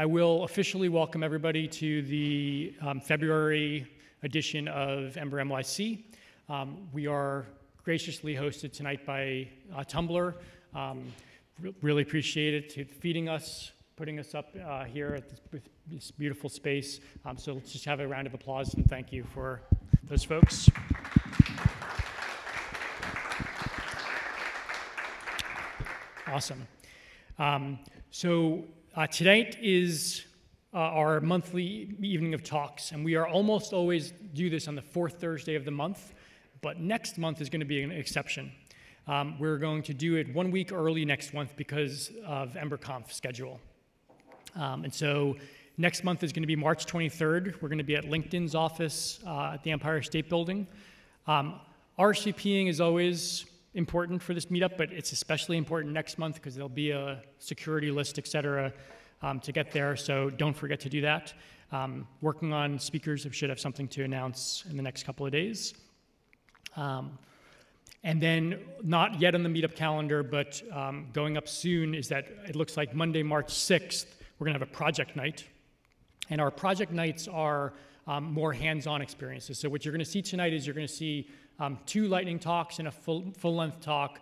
I will officially welcome everybody to the February edition of Ember NYC. We are graciously hosted tonight by Tumblr. Really appreciate it, feeding us, putting us up here at this beautiful space. So let's just have a round of applause and thank you for those folks. Awesome. Tonight is our monthly evening of talks, and we are almost always do this on the fourth Thursday of the month, but next month is going to be an exception. We're going to do it 1 week early next month because of EmberConf schedule. And so next month is going to be March 23rd. We're going to be at LinkedIn's office at the Empire State Building. RSVPing is always important for this meetup, but it's especially important next month because there'll be a security list, et cetera, to get there, so don't forget to do that. Working on speakers, I should have something to announce in the next couple of days. And then, not yet on the meetup calendar, but going up soon is that it looks like Monday, March 6th, we're gonna have a project night. And our project nights are more hands-on experiences. So what you're gonna see tonight is you're gonna see 2 lightning talks and a full-length talk,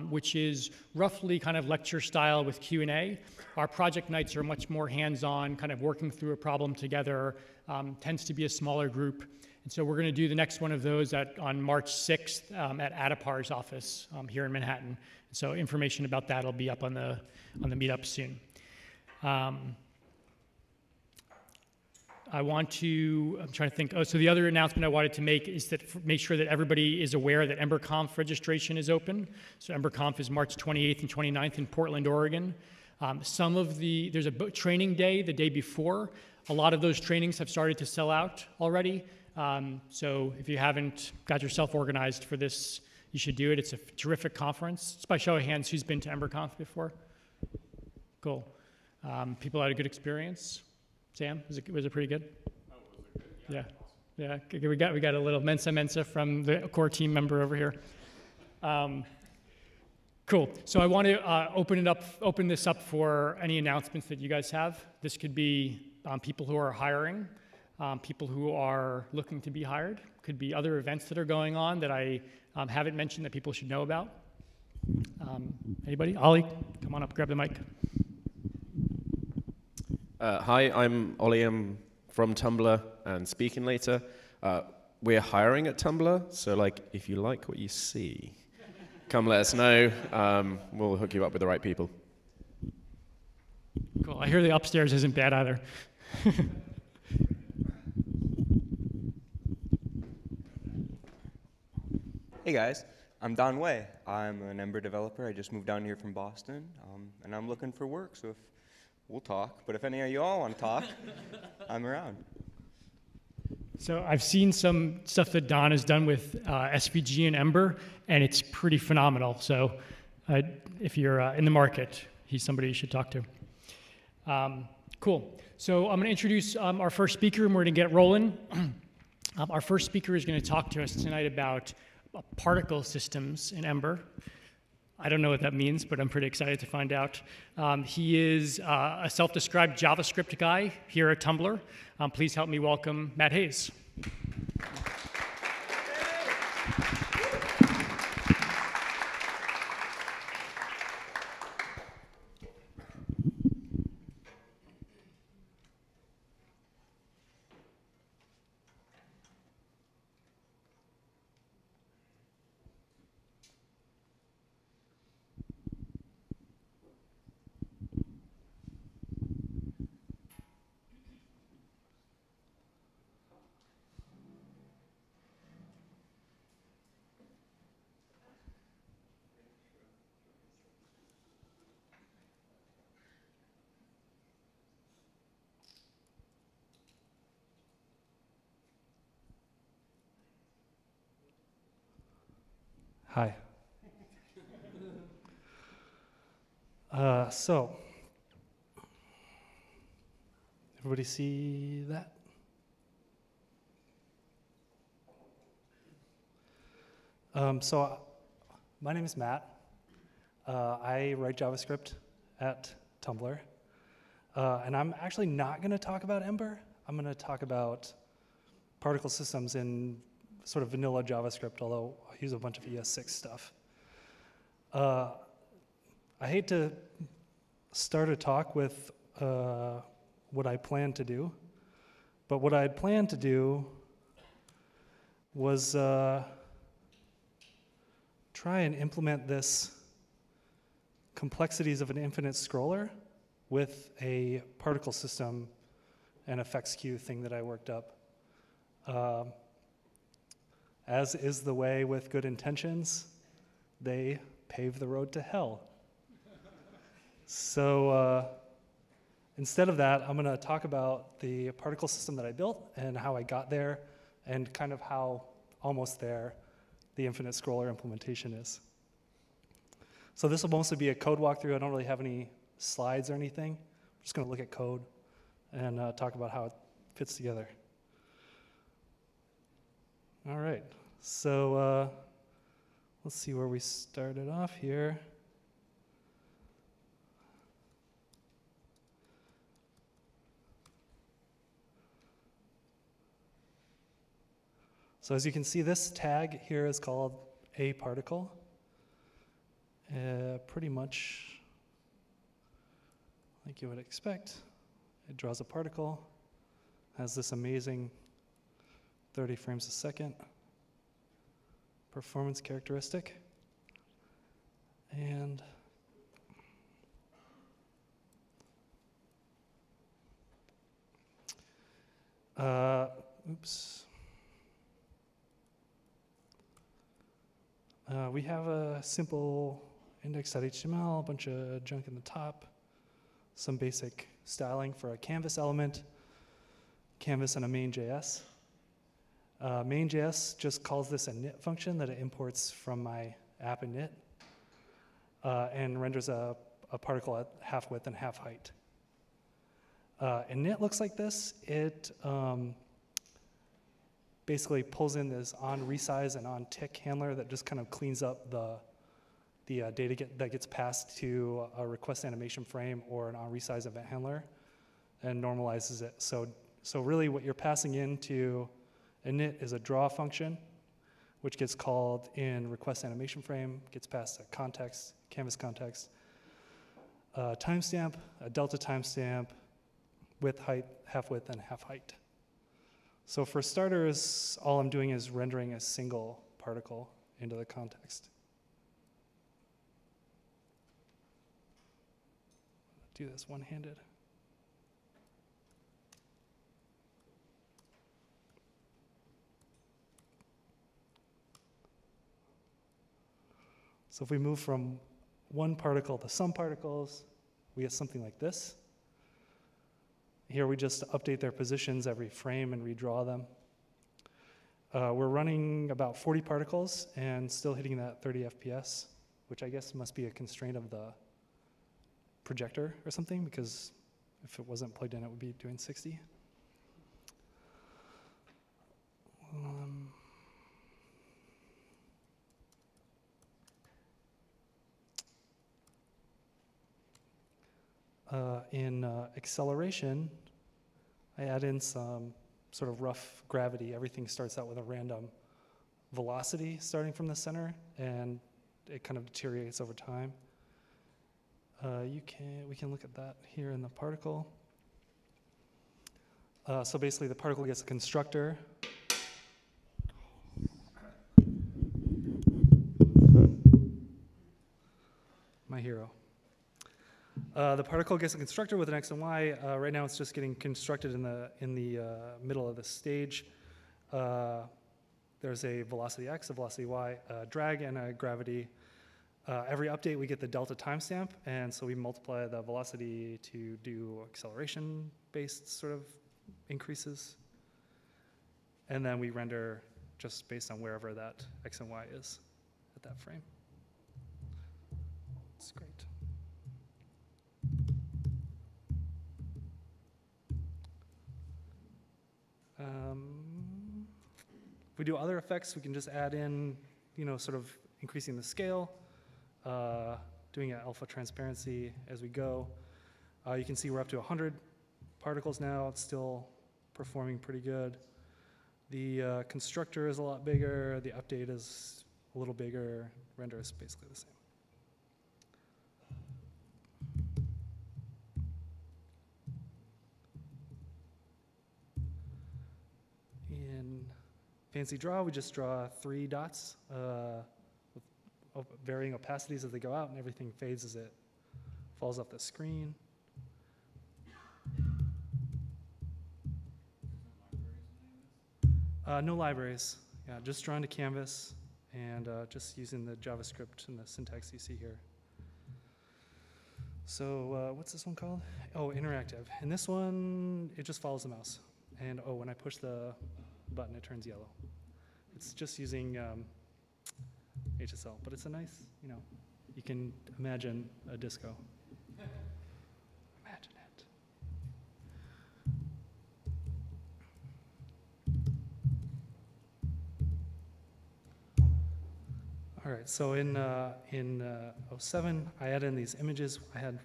which is roughly kind of lecture style with Q&A. Our project nights are much more hands-on, kind of working through a problem together, tends to be a smaller group. And so we're going to do the next one of those on March 6th at Adapar's office here in Manhattan. So information about that will be up on the meetup soon. I'm trying to think, so the other announcement I wanted to make is that make sure that everybody is aware that EmberConf registration is open. So EmberConf is March 28th and 29th in Portland, Oregon. There's a training day the day before. A lot of those trainings have started to sell out already. So if you haven't got yourself organized for this, you should do it. It's a terrific conference. Just by show of hands, who's been to EmberConf before? Cool. People had a good experience. Sam, was it pretty good? Oh, was it good? Yeah. Yeah. We got a little mensa from the core team member over here. Cool. So I want to open this up for any announcements that you guys have. This could be people who are hiring, people who are looking to be hired. Could be other events that are going on that I haven't mentioned that people should know about. Anybody? Ollie, come on up, grab the mic. Hi, I'm Ollie. I'm from Tumblr and speaking later. We're hiring at Tumblr, so if you like what you see, come let us know. We'll hook you up with the right people. Cool. I hear the upstairs isn't bad either. Hey guys, I'm Don Way. I'm an Ember developer. I just moved down here from Boston, and I'm looking for work, so we'll talk. But if any of you all want to talk, I'm around. So I've seen some stuff that Don has done with SVG and Ember, and it's pretty phenomenal. So if you're in the market, he's somebody you should talk to. Cool. So I'm going to introduce our first speaker, and we're going to get rolling. Our first speaker is going to talk to us tonight about particle systems in Ember. I don't know what that means, but I'm pretty excited to find out. He is a self-described JavaScript guy here at Tumblr. Please help me welcome Matt Hayes. Hi. So, everybody see that? My name is Matt. I write JavaScript at Tumblr. And I'm actually not going to talk about Ember. I'm going to talk about particle systems in sort of vanilla JavaScript, although I'll use a bunch of ES6 stuff. I hate to start a talk with what I plan to do, but what I had planned to do was try and implement this complexities of an infinite scroller with a particle system and effects queue thing that I worked up. As is the way with good intentions, they pave the road to hell. So instead of that, I'm going to talk about the particle system that I built and how I got there and kind of how almost there the infinite scroller implementation is. So this will mostly be a code walkthrough. I don't really have any slides or anything. I'm just going to look at code and talk about how it fits together. All right, so let's see where we started off here. So as you can see, this tag here is called a particle. Pretty much like you would expect. It draws a particle, has this amazing 30 frames a second performance characteristic. And oops. We have a simple index.html, a bunch of junk in the top, some basic styling for a canvas element, canvas and a main.js. Main.js just calls this a init function that it imports from my app init and renders a particle at half width and half height. Init looks like this. It basically pulls in this onResize and onTick handler that just kind of cleans up the data that gets passed to a request animation frame or an onResize event handler and normalizes it. So really what you're passing into init is a draw function, which gets called in request animation frame, gets passed to context, canvas context, timestamp, a delta timestamp, width, height, half width, and half height. So for starters, all I'm doing is rendering a single particle into the context. Do this one-handed. So if we move from one particle to some particles, we get something like this. Here we just update their positions every frame and redraw them. We're running about 40 particles and still hitting that 30 FPS, which I guess must be a constraint of the projector or something, because if it wasn't plugged in, it would be doing 60. In acceleration, I add in some sort of rough gravity. Everything starts out with a random velocity starting from the center, and it kind of deteriorates over time. We can look at that here in the particle. So basically, the particle gets a constructor. My hero. The particle gets a constructor with an x and y. Right now, it's just getting constructed in the middle of the stage. There's a velocity x, a velocity y, a drag, and a gravity. Every update, we get the delta timestamp, and so we multiply the velocity to do acceleration-based sort of increases. And then we render just based on wherever that x and y is at that frame. It's great. If we do other effects, we can just add in, sort of increasing the scale, doing an alpha transparency as we go. You can see we're up to 100 particles now. It's still performing pretty good. The constructor is a lot bigger. The update is a little bigger. Render is basically the same. In Fancy Draw, we just draw 3 dots with varying opacities as they go out, and everything fades as it falls off the screen. No libraries. Yeah, just drawn to canvas and just using the JavaScript and the syntax you see here. So what's this one called? Oh, interactive. And this one, it just follows the mouse. And oh, when I push the button, it turns yellow. It's just using HSL, but it's a nice, you can imagine a disco. Imagine it. All right, so in 07, I added in these images. I had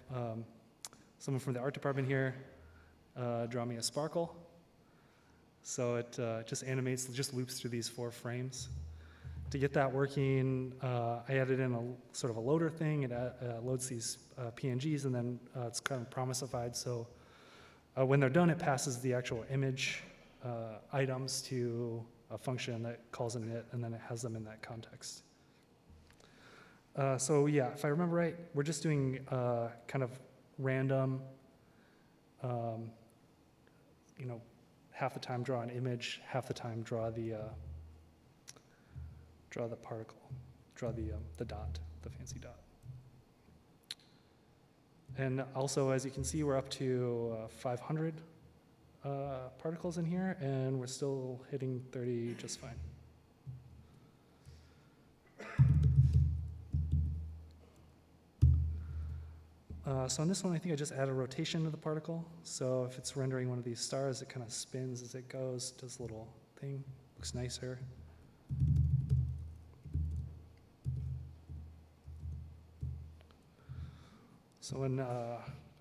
someone from the art department here draw me a sparkle. So it just animates, just loops through these 4 frames. To get that working, I added in a sort of a loader thing. It loads these PNGs, and then it's kind of promisified. So when they're done, it passes the actual image items to a function that calls an init, and then it has them in that context. So yeah, if I remember right, we're just doing kind of random, half the time draw an image, half the time draw the particle, draw the dot, the fancy dot. And also, as you can see, we're up to 500 particles in here, and we're still hitting 30 just fine. So on this one, I think I just add a rotation to the particle. So if it's rendering one of these stars, it kind of spins as it goes, does a little thing, looks nicer. So in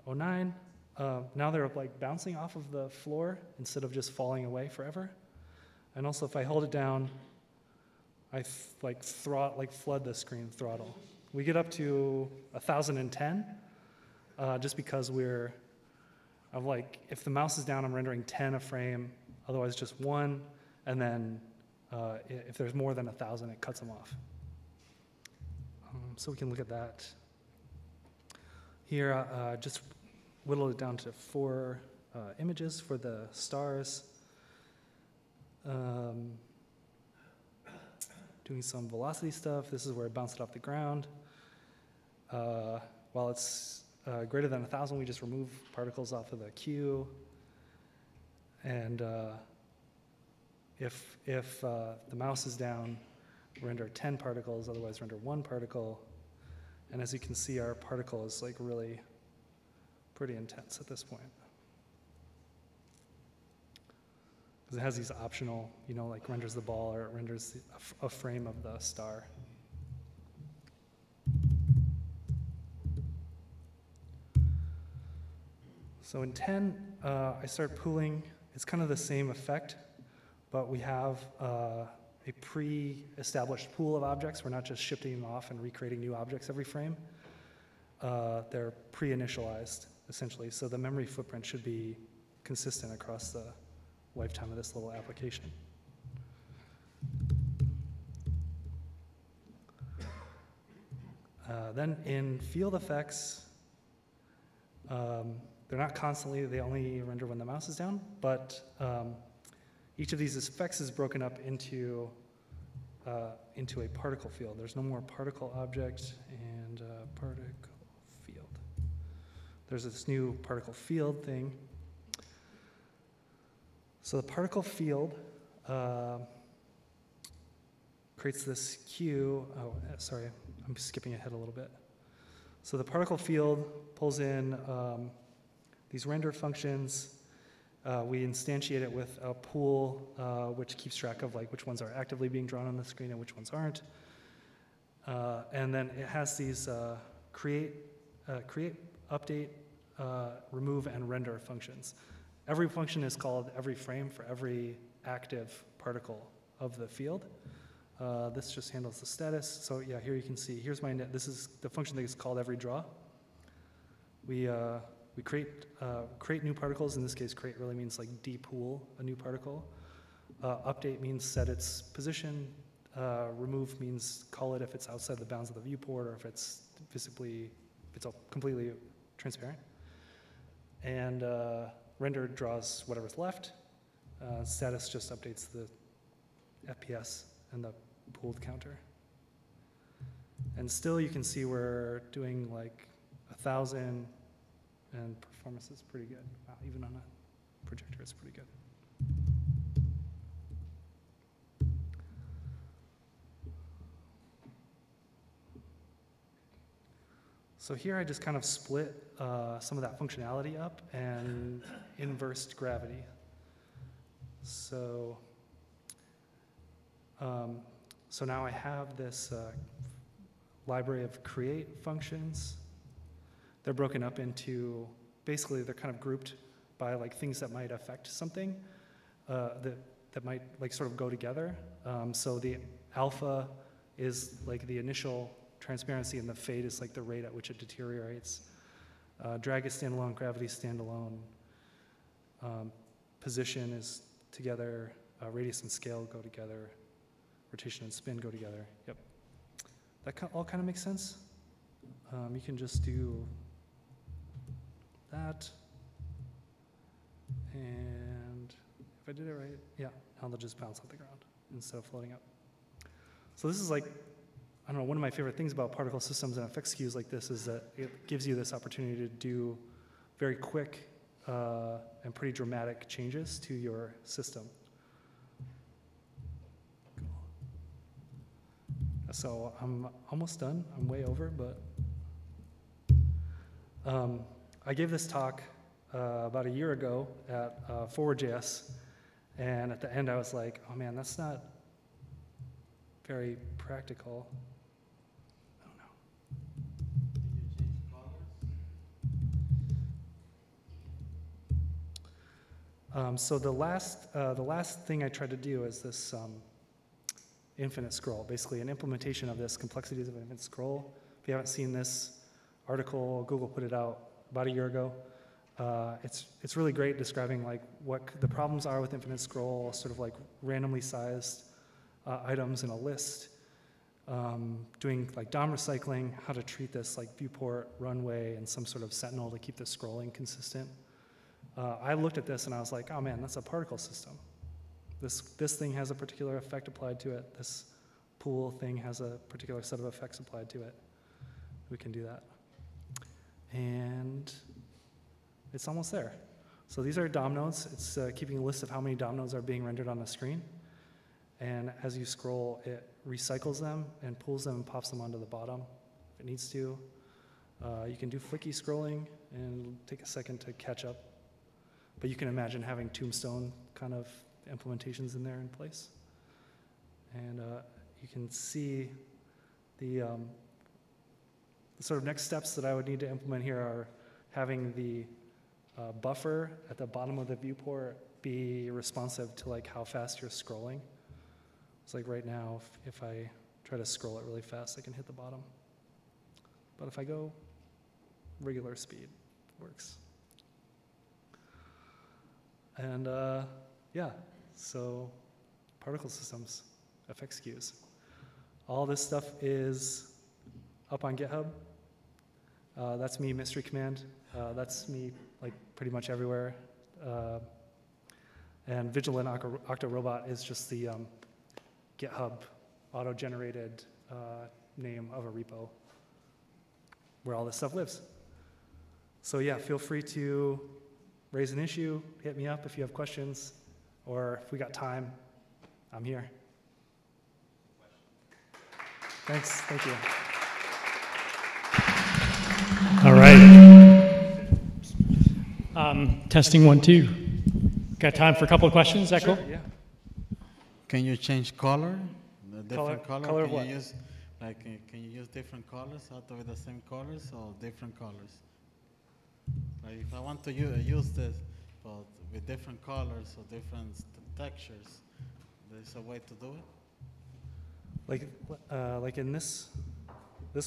09, now they're like bouncing off of the floor instead of just falling away forever. And also, if I hold it down, I flood the screen with throttle. We get up to 1,010. Just because if the mouse is down, I'm rendering 10 a frame, otherwise just 1, and then if there's more than 1,000, it cuts them off. So we can look at that. Here, just whittled it down to 4 images for the stars. Doing some velocity stuff. This is where it bounced it off the ground. While it's greater than 1,000, we just remove particles off of the queue. And if the mouse is down, render 10 particles, otherwise render 1 particle. And as you can see, our particle is like really pretty intense at this point. Because it has these optional, like renders the ball or it renders a frame of the star. So in 10, I start pooling. It's kind of the same effect, but we have a pre-established pool of objects. We're not just shifting them off and recreating new objects every frame. They're pre-initialized, essentially, so the memory footprint should be consistent across the lifetime of this little application. Then in field effects, they're not constantly, they only render when the mouse is down, but each of these effects is broken up into a particle field. There's no more particle object and particle field. There's this new particle field thing. So the particle field creates this queue. Oh, sorry, I'm skipping ahead a little bit. So the particle field pulls in these render functions. We instantiate it with a pool which keeps track of which ones are actively being drawn on the screen and which ones aren't. And then it has these create, update remove and render functions. Every function is called every frame for every active particle of the field. This just handles the status. So yeah, here you can see, here's my this is the function that is called every draw. We create new particles. In this case, create really means like depool a new particle. Update means set its position. Remove means call it if it's outside the bounds of the viewport or if it's completely transparent. And render draws whatever's left. Status just updates the FPS and the pooled counter. And still you can see we're doing like 1,000 and performance is pretty good. Wow, even on a projector it's pretty good. So here I just kind of split some of that functionality up and inversed gravity. So, so now I have this library of create functions. They're broken up into, basically they're kind of grouped by like things that might affect something that might like sort of go together. So the alpha is like the initial transparency and the fade is like the rate at which it deteriorates. Drag is standalone, gravity is standalone. Position is together, radius and scale go together, rotation and spin go together. Yep. That all kind of makes sense. You can just do that. And if I did it right, yeah, now they'll just bounce off the ground instead of floating up. So this is like, I don't know, one of my favorite things about particle systems and effects queues like this is that it gives you this opportunity to do very quick and pretty dramatic changes to your system. Cool. So I'm almost done. I'm way over, but I gave this talk about a year ago at Forward.js, and at the end I was like, oh man, that's not very practical. So the last thing I tried to do is this infinite scroll, basically an implementation of this complexities of infinite scroll. If you haven't seen this article, Google put it out about a year ago. It's really great describing like what the problems are with infinite scroll, sort of like randomly sized items in a list, doing like DOM recycling, how to treat this like viewport, runway, and some sort of sentinel to keep the scrolling consistent. I looked at this and I was like, oh man, that's a particle system. This thing has a particular effect applied to it. This pool thing has a particular set of effects applied to it. We can do that. And it's almost there. So these are DOM nodes. It's keeping a list of how many DOM nodes are being rendered on the screen. And as you scroll, it recycles them and pulls them and pops them onto the bottom if it needs to. You can do flicky scrolling and it'll take a second to catch up. But you can imagine having tombstone kind of implementations in there in place. And you can see the sort of next steps that I would need to implement here are having the buffer at the bottom of the viewport be responsive to like how fast you're scrolling. It's like right now, if I try to scroll it really fast, I can hit the bottom. But if I go regular speed, it works. And yeah, so particle systems, FX queues. All this stuff is up on GitHub. That's me, Mystery Command. That's me, like pretty much everywhere. And Vigilant Octorobot is just the GitHub auto-generated name of a repo where all this stuff lives. So yeah, feel free to raise an issue, hit me up if you have questions, or if we got time, I'm here. Thanks, thank you. All right. Testing 1, 2. Got time for a couple of questions, is that Sure, cool? yeah. Can you change color? The different Color color? of Can what? you use can you use different colors out of the same colors or different colors? Like if I want to use this, but with different colors or different textures, there's a way to do it? Like in this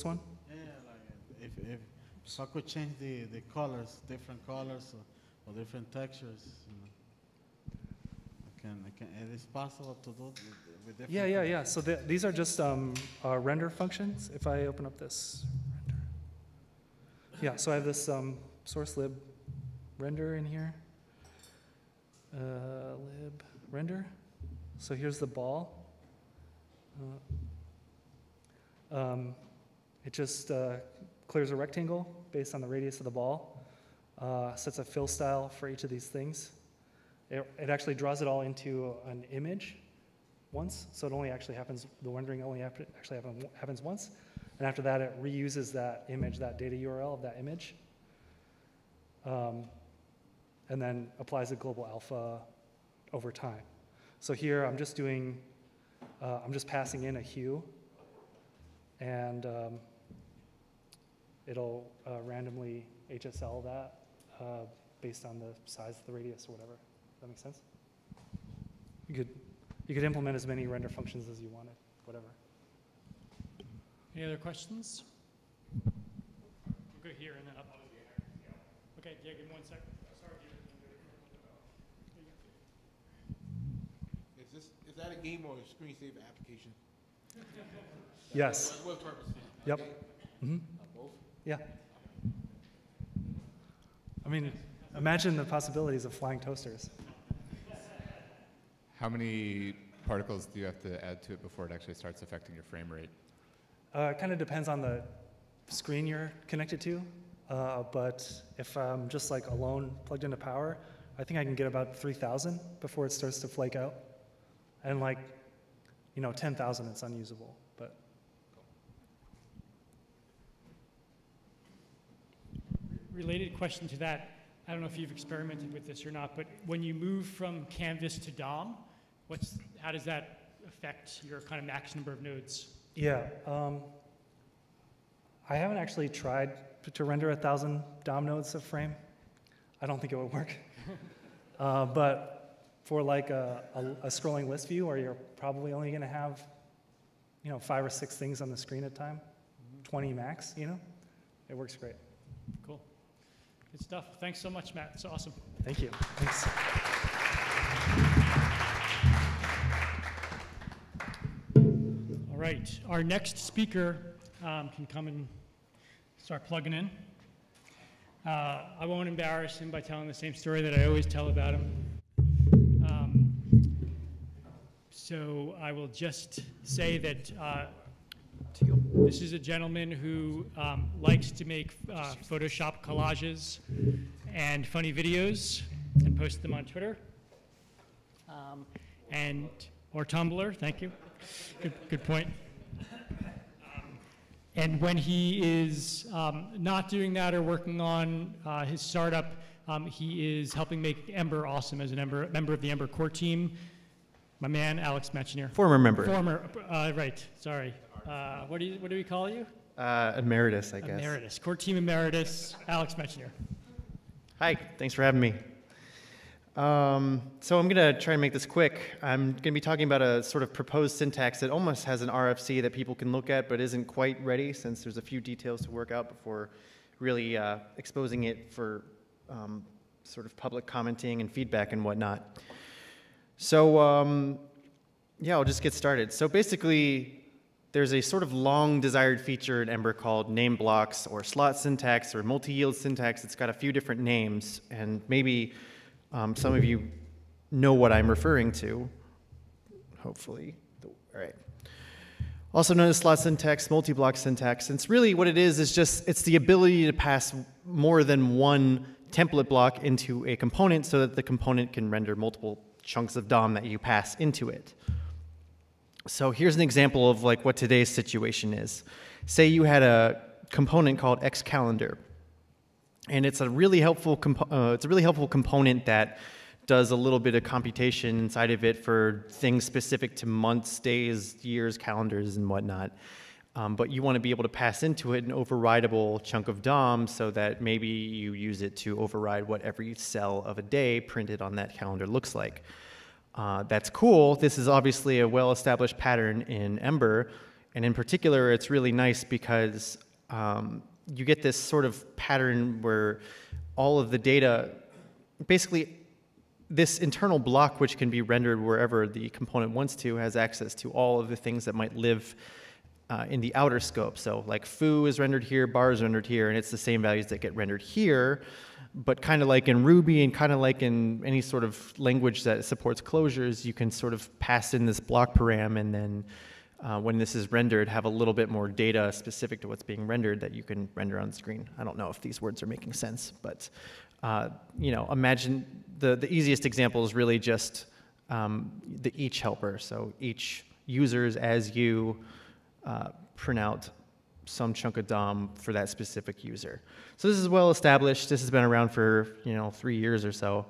one? Yeah, like if I could change the colors, different colors or different textures, you know, it is possible to do with different. Yeah. So these are just render functions. If I open up this render. Yeah, so I have this source lib render in here. Lib render. So here's the ball. It just clears a rectangle based on the radius of the ball, sets a fill style for each of these things. It actually draws it all into an image once, so it only actually happens, the rendering only actually happens once, and after that it reuses that image, that data URL of that image, and then applies a global alpha over time. So here I'm just doing, I'm just passing in a hue, and it'll randomly HSL that based on the size of the radius or whatever. Does that make sense? You could implement as many render functions as you wanted, whatever. Any other questions? We'll go here and then up. Okay, yeah, give me 1 second. Sorry, Is that a game or a screen save application? Yes. What purpose? Yep. Mm-hmm. Both? Yeah. I mean, imagine the possibilities of flying toasters. How many particles do you have to add to it before it actually starts affecting your frame rate? It kind of depends on the screen you're connected to, but if I'm just like alone plugged into power, I think I can get about 3,000 before it starts to flake out. And like, 10,000 it's unusable, but. Related question to that, I don't know if you've experimented with this or not, but when you move from canvas to DOM, how does that affect your kind of max number of nodes? Yeah, I haven't actually tried to render 1,000 DOM nodes of frame. I don't think it would work. But for like a scrolling list view where you're probably only going to have, 5 or 6 things on the screen at a time, 20 max, it works great. Cool. Good stuff. Thanks so much, Matt. It's awesome. Thank you. Thanks. All right. Our next speaker can come and start plugging in. I won't embarrass him by telling the same story that I always tell about him. So I will just say that this is a gentleman who likes to make Photoshop collages and funny videos and post them on Twitter or Tumblr. Thank you. Good point. And when he is not doing that or working on his startup, he is helping make Ember awesome as a member of the Ember core team. My man, Alex Metchner. Former member. Right, sorry. What do we call you? Emeritus, I guess. Emeritus, core team emeritus, Alex Metchner. Hi, thanks for having me. So I'm going to try and make this quick. I'm going to be talking about a sort of proposed syntax that almost has an RFC that people can look at but isn't quite ready since there's a few details to work out before really exposing it for sort of public commenting and feedback and whatnot. So yeah, I'll just get started. So basically, there's a sort of long desired feature in Ember called name blocks or slot syntax or multi-yield syntax. It's got a few different names, and maybe some of you know what I'm referring to, hopefully. All right. Also known as slot syntax, multi-block syntax. And it's really what it is just, it's the ability to pass more than one template block into a component so that the component can render multiple chunks of DOM that you pass into it. So here's an example of like what today's situation is. Say you had a component called xCalendar, and it's a really helpful component that does a little bit of computation inside of it for things specific to months, days, years, calendars, and whatnot. but you want to be able to pass into it an overridable chunk of DOM so that maybe you use it to override what every cell of a day printed on that calendar looks like. That's cool. This is obviously a well-established pattern in Ember, and in particular, it's really nice because you get this sort of pattern where all of the data, basically this internal block, which can be rendered wherever the component wants to, has access to all of the things that might live in the outer scope. So like foo is rendered here, bar is rendered here, and it's the same values that get rendered here. But kind of like in Ruby and kind of like in any sort of language that supports closures, you can sort of pass in this block param, and then when this is rendered, have a little bit more data specific to what's being rendered that you can render on the screen. I don't know if these words are making sense, but you know, imagine the easiest example is really just the each helper. So each users as you print out some chunk of DOM for that specific user. So this is well established. This has been around for 3 years or so.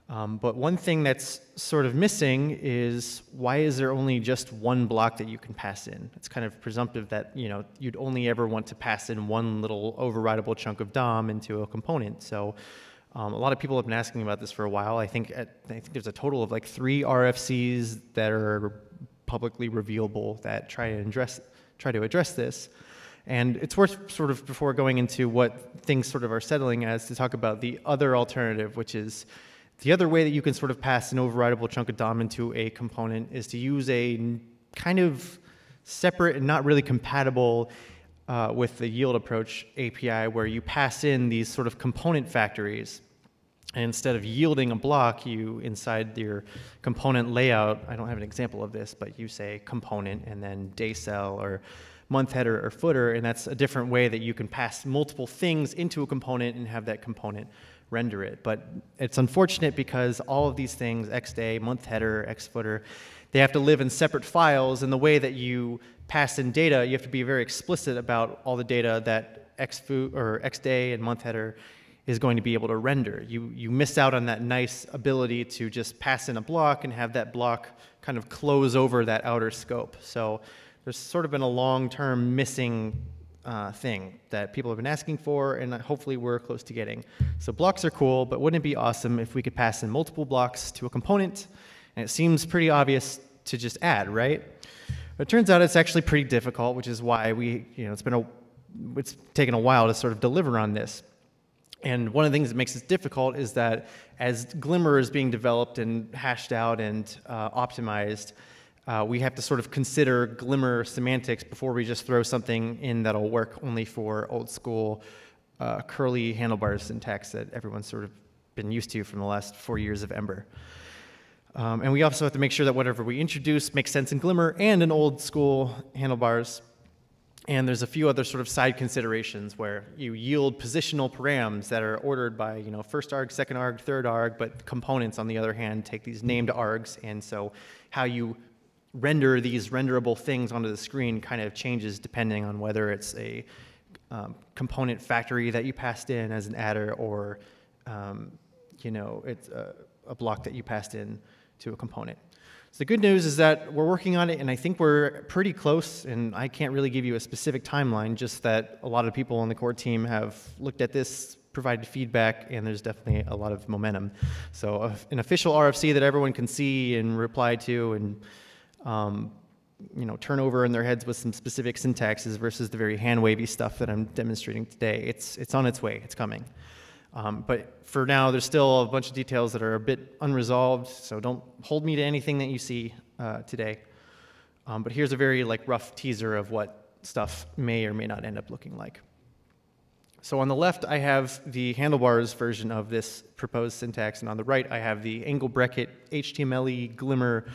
But one thing that's sort of missing is why is there only just one block that you can pass in? It's kind of presumptive that you'd only ever want to pass in one little overridable chunk of DOM into a component. So a lot of people have been asking about this for a while. I think there's a total of like 3 RFCs that are publicly revealable that try to address this. And it's worth sort of, before going into what things sort of are settling as, to talk about the other alternative, which is the other way that you can sort of pass an overridable chunk of DOM into a component is to use a kind of separate and not really compatible with the yield approach API, where you pass in these sort of component factories. And instead of yielding a block, you, inside your component layout, I don't have an example of this, but you say component and then day cell or month header or footer, and that's a different way that you can pass multiple things into a component and have that component render it. But it's unfortunate because all of these things, xday, month header, xfooter, they have to live in separate files, and the way that you pass in data, you have to be very explicit about all the data that xday and month header is going to be able to render. You miss out on that nice ability to just pass in a block and have that block kind of close over that outer scope. So there's sort of been a long-term missing thing that people have been asking for, and hopefully we're close to getting. So blocks are cool, but wouldn't it be awesome if we could pass in multiple blocks to a component? And it seems pretty obvious to just add, right? But it turns out it's actually pretty difficult, which is why it's taken a while to sort of deliver on this. And one of the things that makes this difficult is that as Glimmer is being developed and hashed out and optimized, we have to sort of consider Glimmer semantics before we just throw something in that'll work only for old school curly handlebars syntax that everyone's sort of been used to from the last 4 years of Ember. And we also have to make sure that whatever we introduce makes sense in Glimmer and in old school handlebars. And there's a few other sort of side considerations where you yield positional params that are ordered by first arg, second arg, third arg, but components, on the other hand, take these named args. And so how you render these renderable things onto the screen kind of changes depending on whether it's a component factory that you passed in as an adder or it's a block that you passed in to a component. So the good news is that we're working on it, and I think we're pretty close, and I can't really give you a specific timeline, just that a lot of people on the core team have looked at this, provided feedback, and there's definitely a lot of momentum. So an official RFC that everyone can see and reply to and turn over in their heads with some specific syntaxes versus the very hand-wavy stuff that I'm demonstrating today. It's on its way. It's coming. But for now, there's still a bunch of details that are a bit unresolved, so don't hold me to anything that you see today. But here's a very rough teaser of what stuff may or may not end up looking like. So on the left, I have the handlebars version of this proposed syntax, and on the right, I have the angle bracket HTML-y Glimmer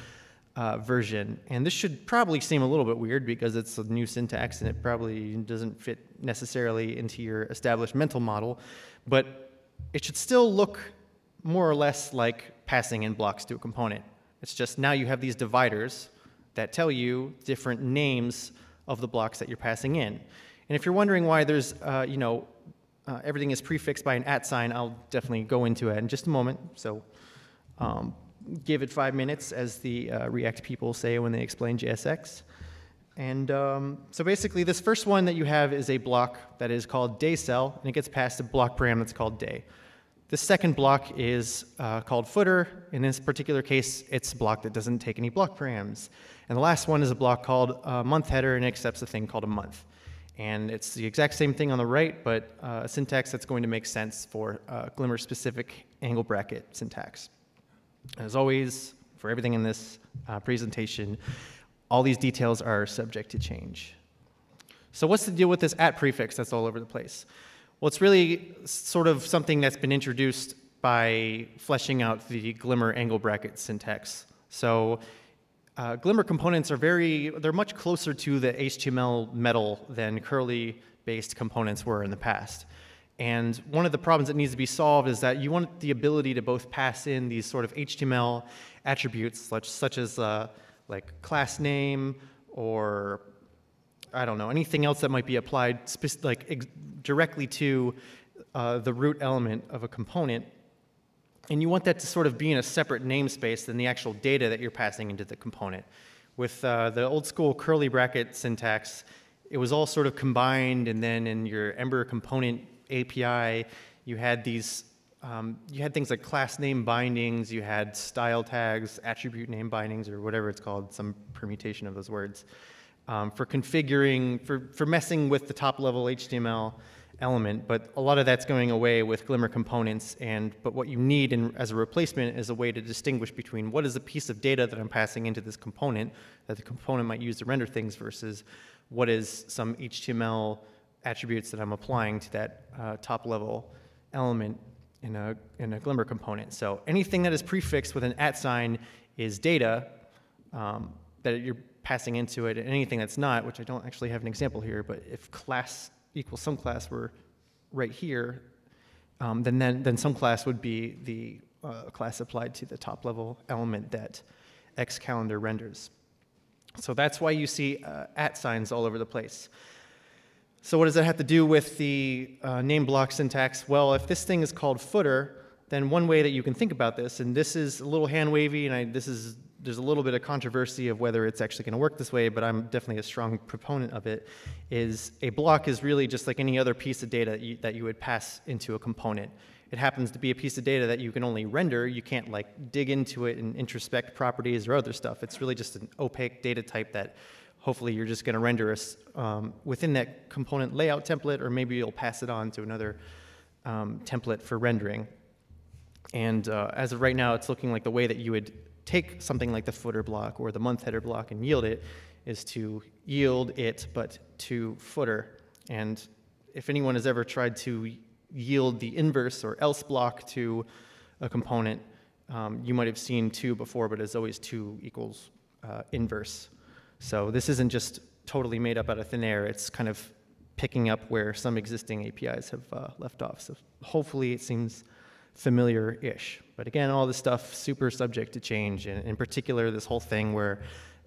version. And this should probably seem a little bit weird because it's a new syntax and it probably doesn't fit necessarily into your established mental model, but it should still look more or less like passing in blocks to a component. It's just now you have these dividers that tell you different names of the blocks that you're passing in. And if you're wondering why there's, everything is prefixed by an @ sign, I'll definitely go into it in just a moment. So give it 5 minutes, as the React people say when they explain JSX. And so basically, this first one that you have is a block that is called day_cell, and it gets passed a block param that's called day. The second block is called footer. In this particular case, it's a block that doesn't take any block params. And the last one is a block called month header, and it accepts a thing called a month. And it's the exact same thing on the right, but a syntax that's going to make sense for Glimmer-specific angle bracket syntax. As always, for everything in this presentation, all these details are subject to change. So what's the deal with this @ prefix that's all over the place? Well, it's really sort of something that's been introduced by fleshing out the Glimmer angle bracket syntax. So Glimmer components are they're much closer to the HTML metal than curly-based components were in the past. And one of the problems that needs to be solved is that you want the ability to both pass in these sort of HTML attributes, such as like class name or, I don't know, anything else that might be applied directly to the root element of a component. And you want that to sort of be in a separate namespace than the actual data that you're passing into the component. With the old school curly bracket syntax, it was all sort of combined, and then in your Ember component API, you had these, you had things like class name bindings, you had style tags, attribute name bindings, or whatever it's called, some permutation of those words, for configuring, for messing with the top level HTML element, but a lot of that's going away with Glimmer components, but what you need as a replacement is a way to distinguish between what is a piece of data that I'm passing into this component that the component might use to render things versus what is some HTML attributes that I'm applying to that top level element in a Glimmer component. So anything that is prefixed with an @ sign is data that you're passing into it, and anything that's not, which I don't actually have an example here, but if class equals some class were right here, then some class would be the class applied to the top level element that xCalendar renders. So that's why you see @ signs all over the place. So what does that have to do with the name block syntax? Well, if this thing is called footer, then one way that you can think about this, and this is a little hand wavy, and there's a little bit of controversy of whether it's actually going to work this way, but I'm definitely a strong proponent of it, is a block is really just like any other piece of data that you would pass into a component. It happens to be a piece of data that you can only render. You can't like dig into it and introspect properties or other stuff. It's really just an opaque data type that hopefully you're just going to render within that component layout template, or maybe you'll pass it on to another template for rendering. And as of right now, it's looking like the way that you would take something like the footer block or the month header block and yield it is to yield it, but to footer. And if anyone has ever tried to yield the inverse or else block to a component, you might have seen 2 before, but it's always 2 equals inverse. So this isn't just totally made up out of thin air. It's kind of picking up where some existing APIs have left off. So hopefully it seems familiar-ish. But again, all this stuff super subject to change, and in particular this whole thing where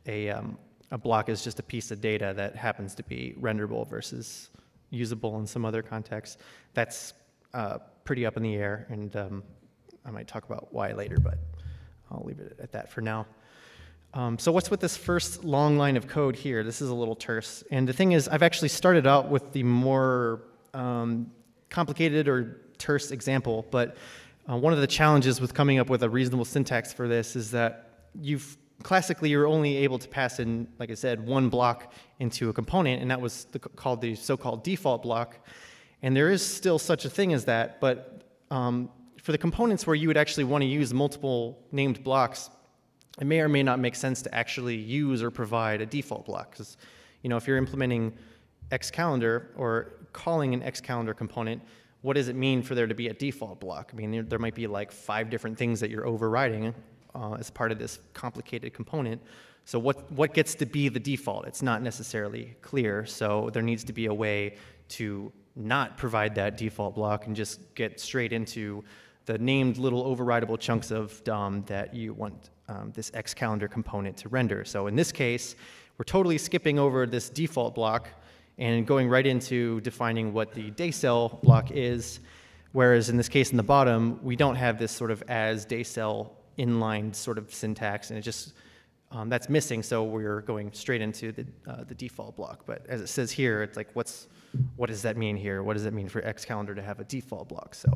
a block is just a piece of data that happens to be renderable versus usable in some other context. That's pretty up in the air, and I might talk about why later, but I'll leave it at that for now. So what's with this first long line of code here? This is a little terse. And the thing is, I've actually started out with the more complicated or terse example, but one of the challenges with coming up with a reasonable syntax for this is that classically you're only able to pass in, like I said, one block into a component, and that was called the so-called default block. And there is still such a thing as that, but for the components where you would actually want to use multiple named blocks, it may or may not make sense to actually use or provide a default block. Because if you're implementing xCalendar or calling an xCalendar component, what does it mean for there to be a default block? I mean, there might be like 5 different things that you're overriding as part of this complicated component. So what gets to be the default? It's not necessarily clear, so there needs to be a way to not provide that default block and just get straight into the named little overridable chunks of DOM that you want this xCalendar component to render. So in this case, we're totally skipping over this default block and going right into defining what the day_cell block is, whereas in this case in the bottom, we don't have this sort of as day_cell inline sort of syntax, and it just That's missing, so we're going straight into the default block. But as it says here, it's like, what does that mean here? What does it mean for xCalendar to have a default block? So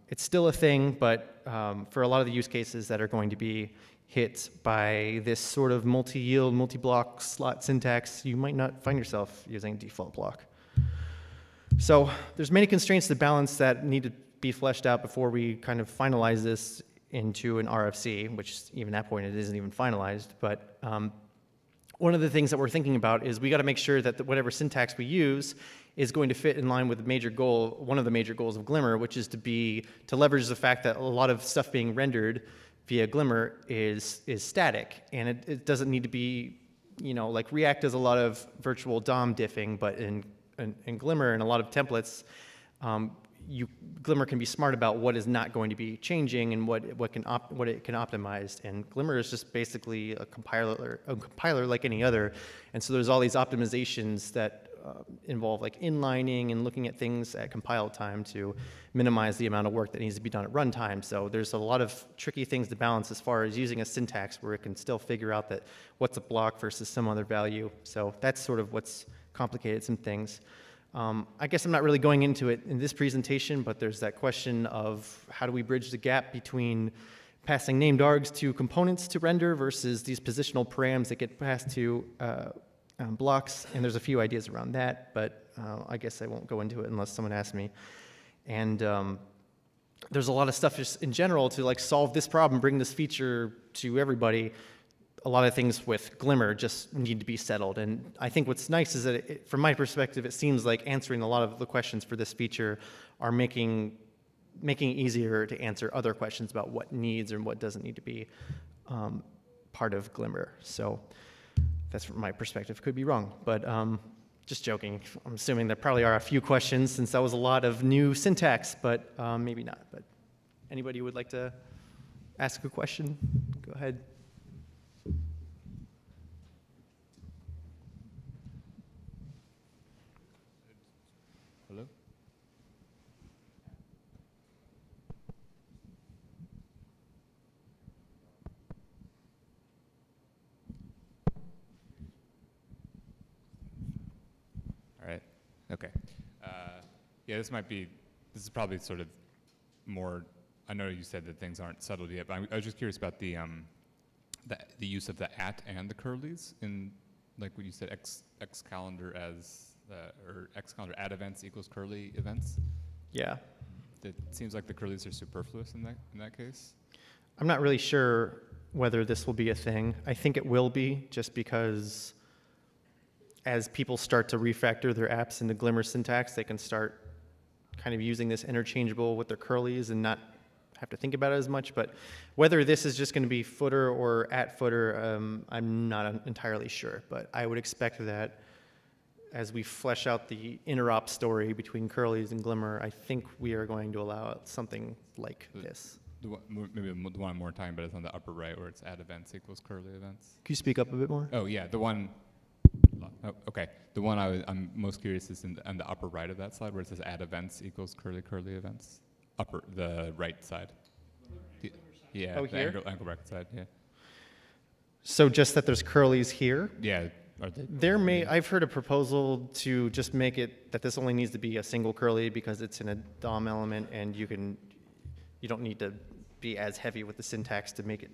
it's still a thing, but for a lot of the use cases that are going to be hit by this sort of multi-yield, multi-block slot syntax, you might not find yourself using default block. So there's many constraints to balance that need to be fleshed out before we kind of finalize this into an RFC, which even at that point it isn't even finalized. But one of the things that we're thinking about is we got to make sure that whatever syntax we use is going to fit in line with the major goal, one of the major goals of Glimmer, which is to leverage the fact that a lot of stuff being rendered via Glimmer is static, and it doesn't need to be, like React does a lot of virtual DOM diffing, but in Glimmer and a lot of templates, Glimmer can be smart about what is not going to be changing and what it can optimize. And Glimmer is just basically a compiler like any other. And so there's all these optimizations that involve like inlining and looking at things at compile time to minimize the amount of work that needs to be done at runtime. So there's a lot of tricky things to balance as far as using a syntax where it can still figure out that what's a block versus some other value. So that's sort of what's complicated some things. I guess I'm not really going into it in this presentation, but there's that question of how do we bridge the gap between passing named args to components to render versus these positional params that get passed to blocks, and there's a few ideas around that, but I guess I won't go into it unless someone asks me. And there's a lot of stuff just in general to like solve this problem, bring this feature to everybody. A lot of things with Glimmer just need to be settled. And I think what's nice is that, from my perspective, it seems like answering a lot of the questions for this feature are making it easier to answer other questions about what needs and what doesn't need to be part of Glimmer. So that's from my perspective. Could be wrong, but just joking. I'm assuming there probably are a few questions since that was a lot of new syntax, but maybe not. But anybody who would like to ask a question, go ahead. Hello? All right. Okay. Yeah, this is probably sort of more, I know you said that things aren't settled yet, but I was just curious about the use of the @ and the curlies in, like what you said, xCalendar as, or xCalendar @ events equals curly events. Yeah. It seems like the curlies are superfluous in that case. I'm not really sure whether this will be a thing. I think it will be, just because as people start to refactor their apps into Glimmer syntax, they can start kind of using this interchangeable with their curlies and not have to think about it as much. But whether this is just going to be footer or @footer, I'm not entirely sure. But I would expect that as we flesh out the interop story between curlies and Glimmer, I think we are going to allow something like this. Maybe the one I'm more talking about is on the upper right, where it's @ events equals curly events. Can you speak up a bit more? Oh yeah, the one. Oh, okay, the one I'm most curious is on the upper right of that slide, where it says @ events equals curly events. The right side. Yeah. Oh, the here? angle bracket side. Yeah. So just that there's curlies here. Yeah. I've heard a proposal to just make it that this only needs to be a single curly because it's in a DOM element, and you don't need to be as heavy with the syntax to make it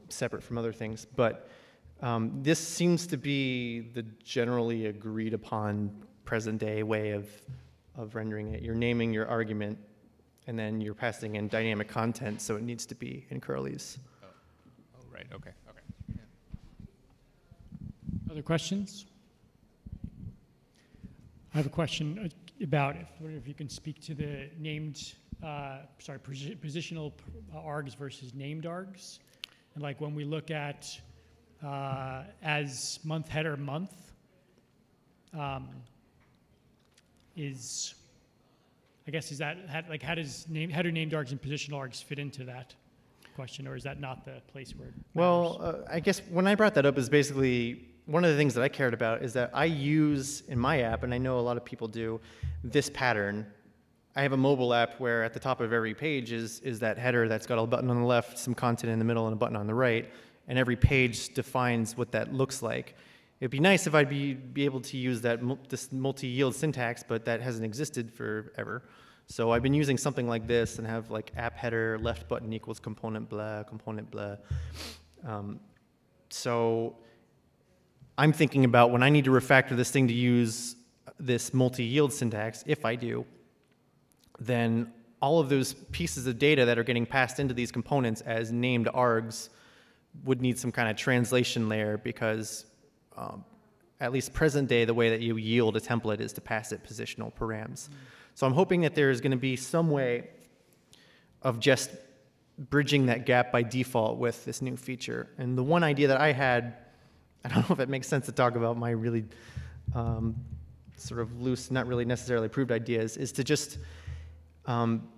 separate from other things. But this seems to be the generally agreed upon present day way of rendering it. You're naming your argument, and then you're passing in dynamic content, so it needs to be in curlies. Oh right. Okay. Yeah. Other questions? I have a question about if you can speak to the named, positional args versus named args. And like when we look at as month header month, is that like how do named args and positional args fit into that question, or is that not the place where it matters? Well, I guess when I brought that up is basically one of the things that I cared about is that I use in my app, and I know a lot of people do, this pattern. I have a mobile app where at the top of every page is that header that's got a button on the left, some content in the middle, and a button on the right. and every page defines what that looks like. It'd be nice if I'd be able to use this multi-yield syntax, but that hasn't existed forever. So I've been using something like this and have like app header, left button equals component blah, component blah. So I'm thinking about when I need to refactor this thing to use this multi-yield syntax, if I do, then all of those pieces of data that are getting passed into these components as named args would need some kind of translation layer because at least present day, the way that you yield a template is to pass it positional params. So I'm hoping that there's going to be some way of just bridging that gap by default with this new feature. And the one idea that I had, I don't know if it makes sense to talk about my really sort of loose, not really necessarily approved ideas, is to just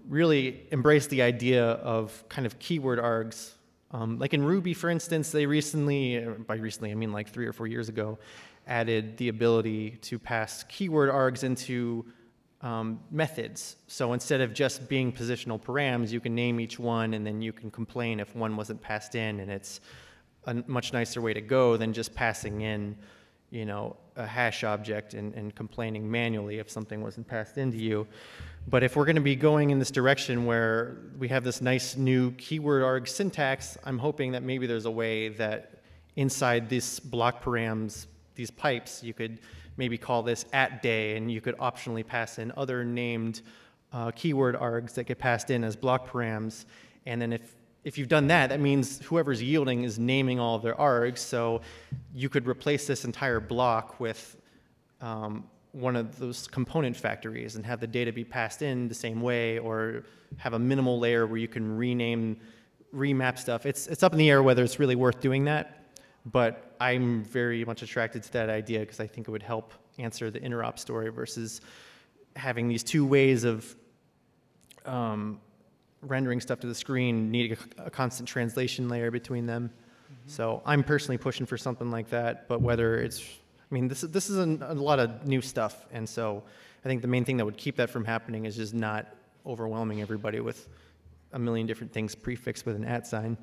really embrace the idea of kind of keyword args. Like in Ruby, for instance, they recently, by recently I mean like 3 or 4 years ago, added the ability to pass keyword args into methods. So instead of just being positional params, you can name each one and then you can complain if one wasn't passed in, and it's a much nicer way to go than just passing in, you know, a hash object and complaining manually if something wasn't passed into you. But if we're going to be going in this direction where we have this nice new keyword arg syntax, I'm hoping that maybe there's a way that inside this block params, these pipes, you could maybe call this @day, and you could optionally pass in other named keyword args that get passed in as block params. And then if you've done that, that means whoever's yielding is naming all of their args. So you could replace this entire block with one of those component factories and have the data be passed in the same way, or have a minimal layer where you can rename, remap stuff. It's up in the air whether it's really worth doing that. But I'm very much attracted to that idea because I think it would help answer the interop story versus having these two ways of rendering stuff to the screen, needing a constant translation layer between them. Mm-hmm. So I'm personally pushing for something like that, but whether it's, I mean, this is a lot of new stuff, and so I think the main thing that would keep that from happening is just not overwhelming everybody with a million different things prefixed with an @ sign.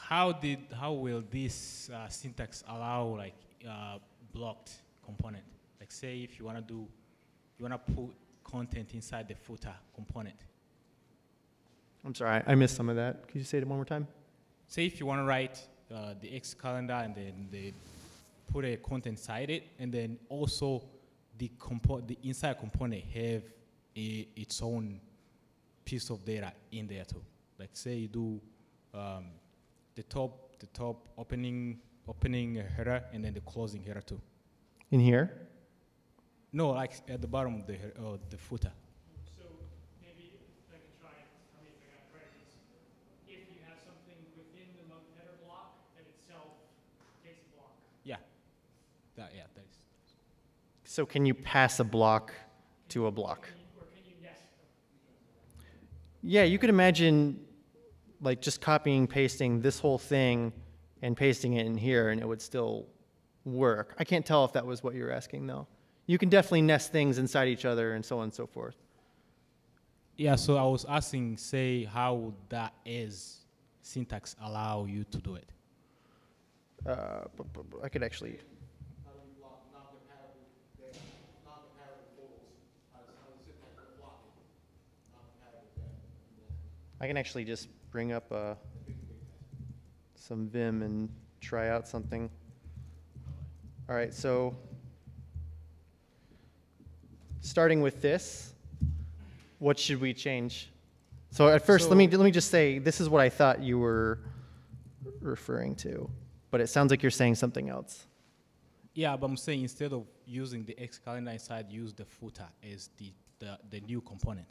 How will this syntax allow like blocked component? Like say if you want to put content inside the footer component. I'm sorry, I missed some of that. Could you say it one more time? Say if you want to write the X calendar and then they put a content inside it, and then also the inside component have its own piece of data in there too. Like say you do the top opening header and then the closing header too. In here? No, like at the bottom of the footer. So maybe I can try it. I mean, if I got it correct, if you have something within the month header block that itself takes a block. Yeah. That is. So can you pass a block to a block? Yes. Yeah, you could imagine like just copying, pasting this whole thing and pasting it in here, and it would still work. I can't tell if that was what you're asking, though. You can definitely nest things inside each other and so on and so forth. Yeah, so I was asking, say, how would that as syntax allow you to do it? I could actually... I can actually just bring up some Vim and try out something. All right, so starting with this, what should we change? So at first, let me just say, this is what I thought you were referring to, but it sounds like you're saying something else. Yeah, but I'm saying instead of using the X calendar inside, use the footer as the new component.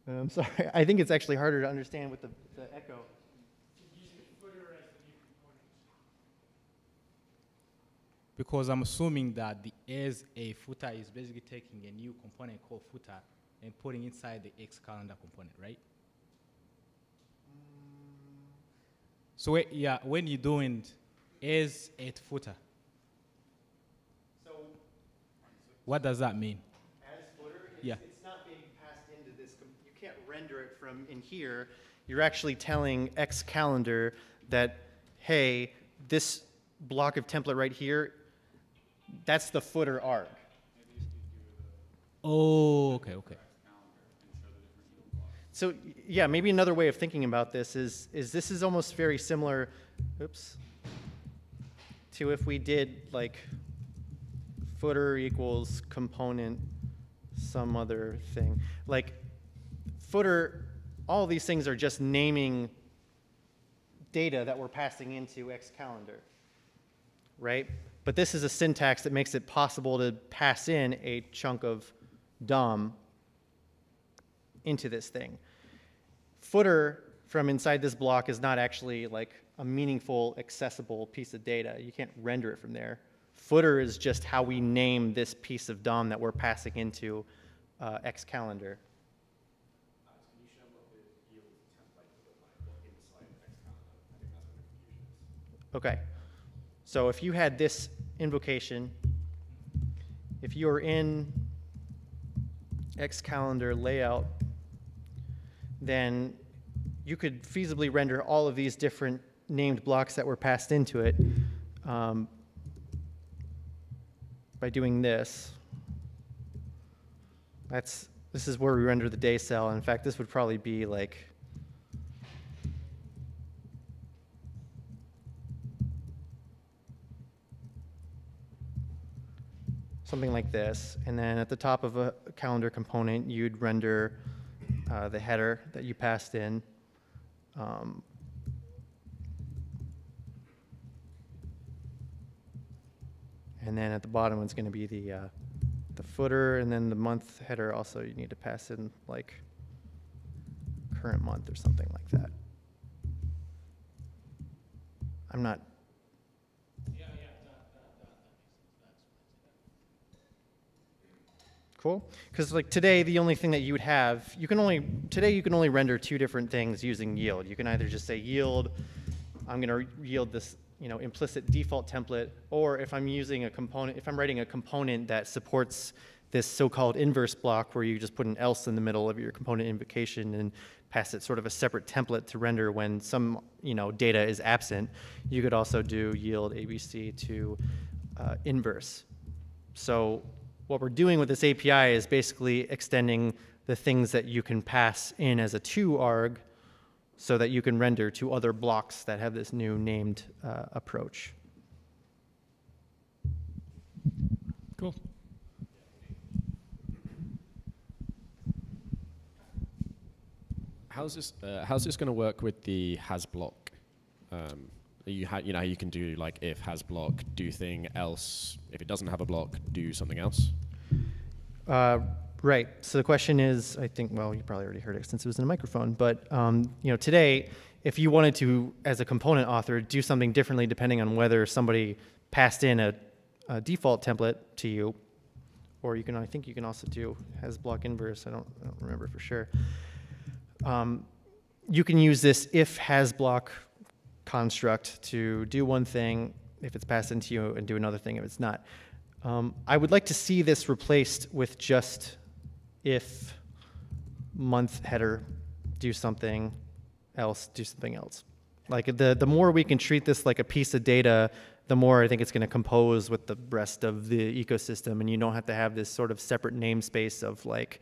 I'm sorry, I think it's actually harder to understand with the echo. Use the footer as the new component. Because I'm assuming that the as a footer is basically taking a new component called footer and putting inside the X calendar component, right? So yeah, when you're doing as at footer, So what does that mean? as footer, Yeah. it's not being passed into this. You can't render it from in here. You're actually telling X calendar that, hey, this block of template right here, that's the footer arg. Oh, okay, okay. So yeah, maybe another way of thinking about this is this is almost very similar, oops, to if we did like footer equals component some other thing. Like footer, all these things are just naming data that we're passing into X calendar, right? But this is a syntax that makes it possible to pass in a chunk of DOM into this thing. Footer from inside this block is not actually like a meaningful, accessible piece of data. You can't render it from there. Footer is just how we name this piece of DOM that we're passing into X calendar. Okay. So if you had this invocation, if you were in X calendar layout, then you could feasibly render all of these different named blocks that were passed into it by doing this. This is where we render the day cell. In fact, this would probably be like something like this. And then at the top of a calendar component, you'd render the header that you passed in. And then at the bottom, it's going to be the footer, and then the month header also you need to pass in like current month or something like that. I'm not. Cool. Because like today, the only thing that you would have, today you can only render two different things using yield. You can either just say yield, I'm going to yield this, implicit default template, or if I'm using a component, if I'm writing a component that supports this so-called inverse block where you just put an else in the middle of your component invocation and pass it sort of a separate template to render when some, data is absent, you could also do yield ABC to inverse. So what we're doing with this API is basically extending the things that you can pass in as a to arg so that you can render to other blocks that have this new named approach. Cool. How's this going to work with the has block? You know how you can do like if has block, do thing else. If it doesn't have a block, do something else. Right. So the question is, I think, well, you probably already heard it since it was in a microphone, but today, if you wanted to, as a component author, do something differently depending on whether somebody passed in a default template to you, or you can, I think you can also do has block inverse. I don't remember for sure. You can use this if has block construct to do one thing if it's passed into you and do another thing if it's not. I would like to see this replaced with just if month header do something else, do something else. Like the more we can treat this like a piece of data, the more I think it's going to compose with the rest of the ecosystem, and you don't have to have this sort of separate namespace of like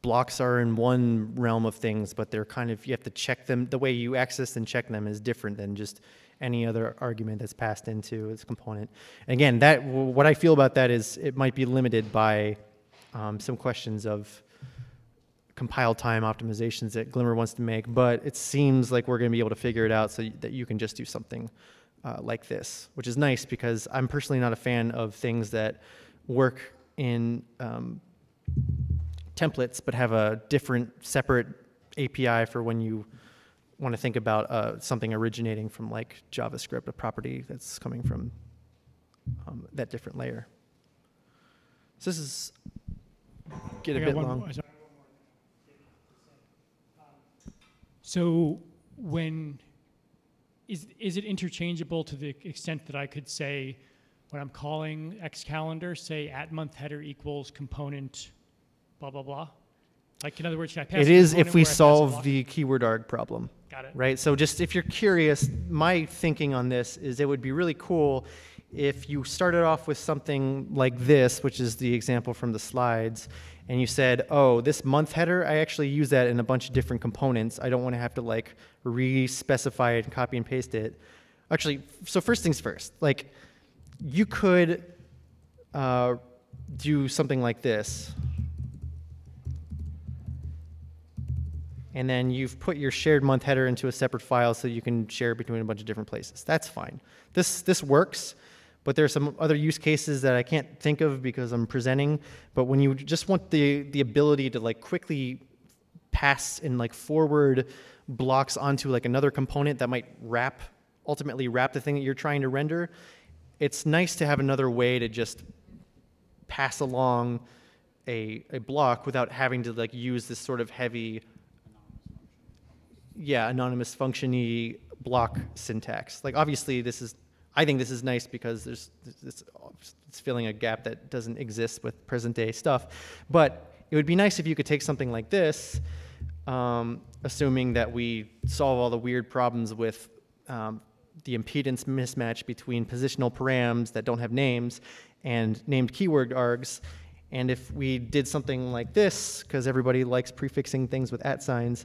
blocks are in one realm of things, but they're kind of, you have to check them. The way you access and check them is different than just any other argument that's passed into its component. And again, what I feel about that is it might be limited by some questions of compile time optimizations that Glimmer wants to make, but it seems like we're going to be able to figure it out so that you can just do something like this, which is nice because I'm personally not a fan of things that work in templates but have a different separate API for when you want to think about something originating from like JavaScript, a property that's coming from that different layer. So this is get a bit long. So when is it interchangeable to the extent that I could say, when I'm calling X calendar, say @month header equals component, blah, blah, blah? Like, in other words, can I pass It a is component if we where I pass a solve block? the keyword arg problem. Got it. Right? So just if you're curious, my thinking on this is it would be really cool if you started off with something like this, which is the example from the slides, and you said, oh, this month header, I actually use that in a bunch of different components. I don't want to have to like re-specify it and copy and paste it. Actually, so first things first, like you could do something like this. And then you've put your shared month header into a separate file so you can share between a bunch of different places. That's fine. This works, but there are some other use cases that I can't think of because I'm presenting. But when you just want the ability to like quickly pass and like forward blocks onto like another component that might ultimately wrap the thing that you're trying to render, it's nice to have another way to just pass along a block without having to like use this sort of heavy anonymous function-y block syntax. Like obviously I think this is nice because it's filling a gap that doesn't exist with present day stuff. But it would be nice if you could take something like this, assuming that we solve all the weird problems with the impedance mismatch between positional params that don't have names and named keyword args. And if we did something like this, because everybody likes prefixing things with @signs,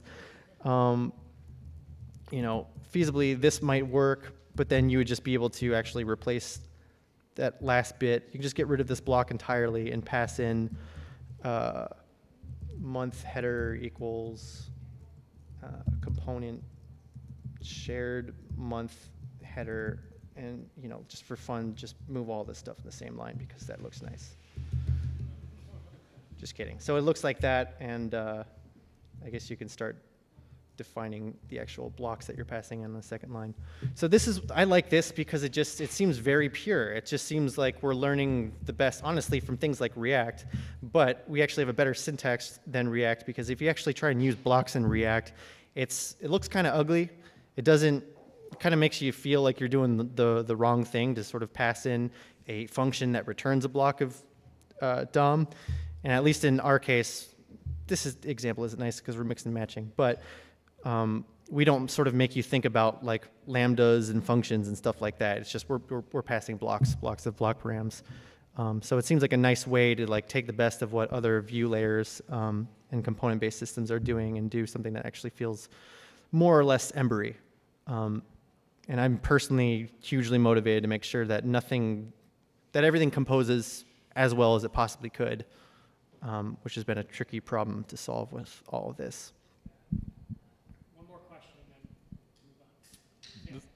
feasibly this might work, but then you would just be able to actually replace that last bit. You can just get rid of this block entirely and pass in month header equals component shared month header, and just for fun, just move all this stuff in the same line because that looks nice. Just kidding. So it looks like that, and I guess you can start defining the actual blocks that you're passing in the second line. So I like this because it seems very pure. It just seems like we're learning the best, honestly, from things like React, but we actually have a better syntax than React because if you actually try and use blocks in React, it looks kind of ugly. It kind of makes you feel like you're doing the wrong thing to sort of pass in a function that returns a block of DOM. And at least in our case, example isn't nice because we're mixing and matching, but we don't sort of make you think about like lambdas and functions and stuff like that. It's just we're passing blocks of block params. So it seems like a nice way to like take the best of what other view layers and component-based systems are doing and do something that actually feels more or less Ember-y. And I'm personally hugely motivated to make sure that everything composes as well as it possibly could, which has been a tricky problem to solve with all of this.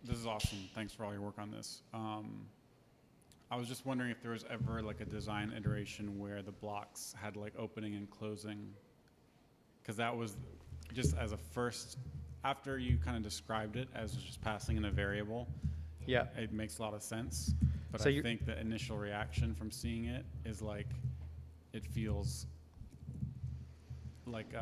This is awesome. Thanks for all your work on this. I was just wondering if there was ever like a design iteration where the blocks had like opening and closing, because that was just as a first, after you kind of described it as just passing in a variable, yeah, it makes a lot of sense. But so I think the initial reaction from seeing it is like, it feels like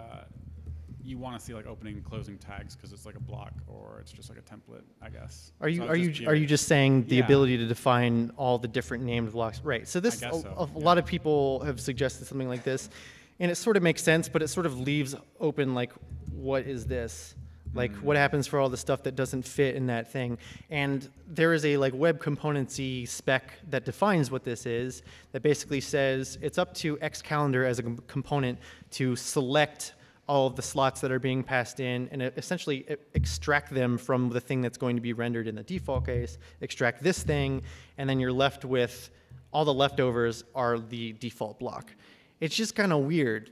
you want to see like opening and closing tags because it's like a block or it's just like a template, I guess. Are you just saying the ability to define all the different named blocks? Right. So this a lot of people have suggested something like this, and it sort of makes sense, but it sort of leaves open like, what is this? Like, what happens for all the stuff that doesn't fit in that thing? And there is a like web componency spec that defines what this is, that basically says it's up to X calendar as a component to select all of the slots that are being passed in and essentially extract them from the thing that's going to be rendered in the default case, extract this thing, and then you're left with all the leftovers are the default block. It's just kind of weird,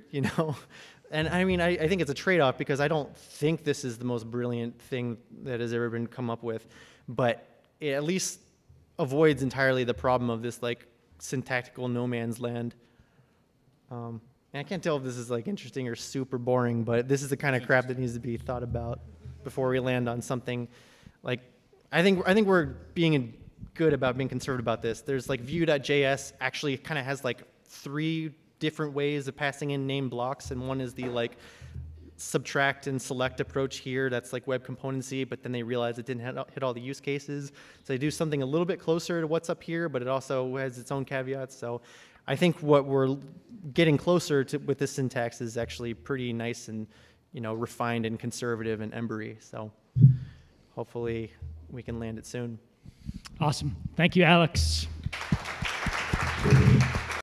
And I mean, I think it's a trade-off because I don't think this is the most brilliant thing that has ever been come up with, but it at least avoids entirely the problem of this like syntactical no man's land. And I can't tell if this is like interesting or super boring, but this is the kind of crap that needs to be thought about before we land on something. Like, I think we're being good about being conservative about this. There's like Vue.js actually kind of has like 3 different ways of passing in named blocks, and one is the like subtract and select approach here that's like web componency, but then they realize it didn't hit all the use cases. So they do something a little bit closer to what's up here, but it also has its own caveats. So I think what we're getting closer to with this syntax is actually pretty nice and, you know, refined and conservative and Ember-y. So hopefully we can land it soon. Awesome. Thank you, Alex.